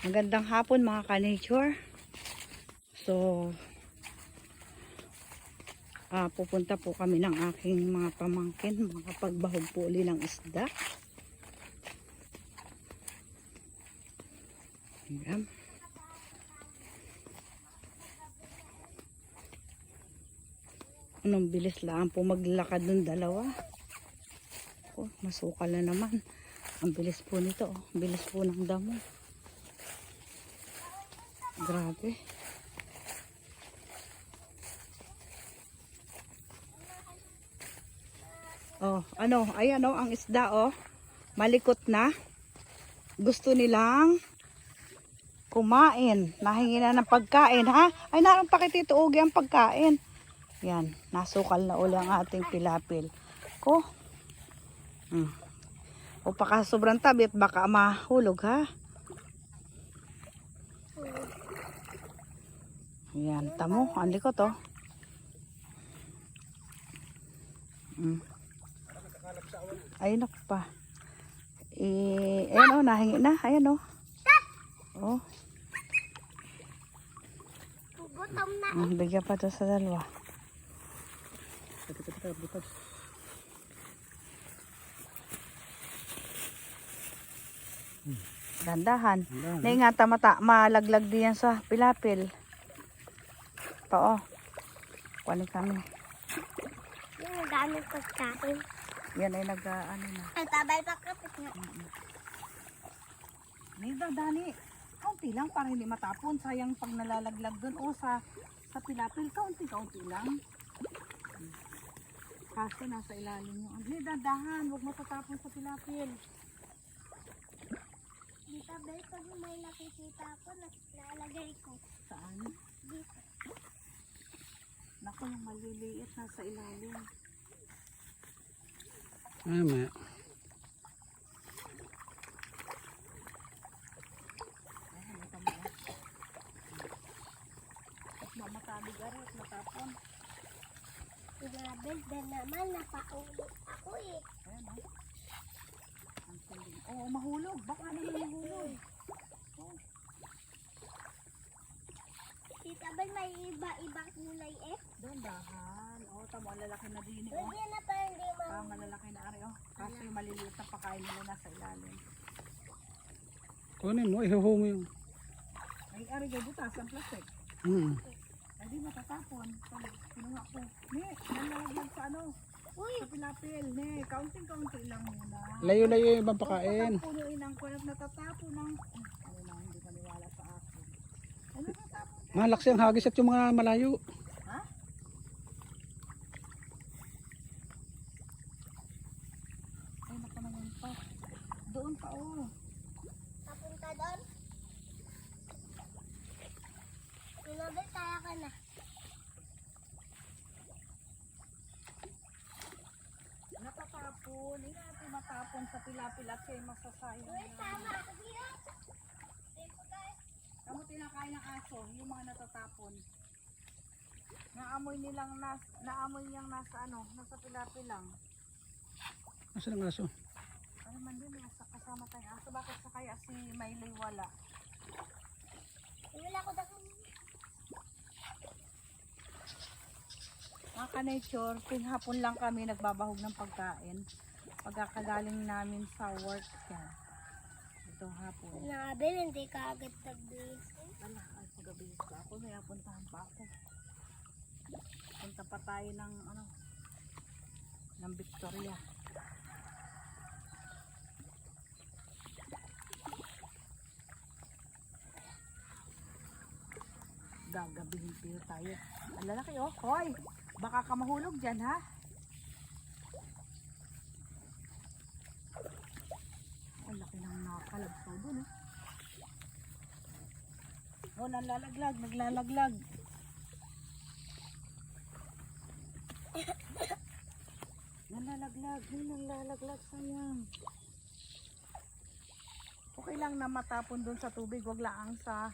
Magandang hapon mga ka-nature. So, pupunta po kami ng aking mga pamangkin. Makapagbahog po uli ng isda. Ayan. Anong bilis lang po maglakad ng dalawa. Oh, masukal na naman. Ang bilis po nito. Oh. Bilis po ng damo. Grabe. Oh, ano, ayan oh, ang isda oh. Malikot na. Gusto nilang kumain. Nahingi na ng pagkain, ha? Ay, naroon pa kitituugi ang pagkain. Yan, nasukal na uli ang ating pilapil. Ko. O baka sobrang tabi at baka mahulog, ha? Yan, tamo, ang likot oh. Ayun ako pa. Ayan oh, nahingi na. Ayan oh. Oh. Bigyan pa to sa dalawa. Dandahan. Naingata malaglag din yan sa pilapil. Oo. Kunin kami. Yung gamit pagkain. Yan ay ano na. Ay, tabay pa kapit nga. Nida, Dani. Kaunti lang para hindi matapon. Sayang pag nalalaglag dun. O sa pilapil, kaunti lang. Kaso nasa ilalim yung. Nida, dahan. Huwag matatapon sa pilapil. Dito, Bel, pag may nakikita ko, nalagay ko. Saan? Dito. Naku, yung maliliit nasa ilalim. Maya. Mamatabig arit, matapon. Grabe, dahil naman napaulog ako eh. Ayan o. Ang saling. Oo, mahulog. Baka naman mahulog. Oh. Tita Bel, may iba-ibang kulay eh. Doon dahan. O, tamo, lalaki na din. O. Pwede na pa hindi Malalaki na ari. O. Kaso yung maliliit na pakain nila nasa ilalim. Kunin mo, ihuhu mo yung. Ay, ari, gay butas ang plastic. Ay, di matatapon. Pag kinuha ko. Ne, nalalagyan sa ano. Uy! Sa pilapil. Ne, kaunting-kaunti lang muna. Layo-layo yung ibang pakain. Punuin ang kunat natatapon ng. Ano na, hindi maniwala sa akin. Ano natatapon? Malaksi ang hagis at yung mga malayo. Ha? Ay, naku naman pa. Doon pa, oh. Papunta doon. Tita Bel, kaya ka na. Natatapon. Hindi natin matapon sa pilapil at siya masasayang. Uy, sama ako dito. Kamu tinakain ng aso, yung mga natatapon. Naamoy niyang nasa ano, nasa pilapil lang. Nasaan ang aso? Ano man din, kasama tayong aso. Bakit sa kaya si Maylay wala? Wala ko daw. Mga ka-nature, hapon lang kami nagbabahog ng pagkain. Pagkakagaling namin sa work yan. Ito hapon. Nabel, hindi ka agad nag-base. Ala, ay pagabi ka ako. May apuntahan pa ako. Punta pa tayo ng ano, ng Victoria. Gagabihin pero tayo. Ang lalaki oh. Hoy! Baka ka mahulog dyan ha. Ang laki ng nakalagsaw dun eh. Oh, naglalaglag. Nalalaglag, sayang. Okay lang na matapon dun sa tubig, wag lang sa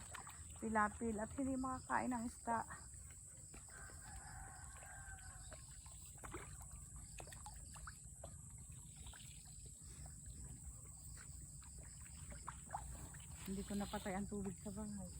pilapil at hindi makakain ng isda. Hindi ko napatay ang tubig sa bahay.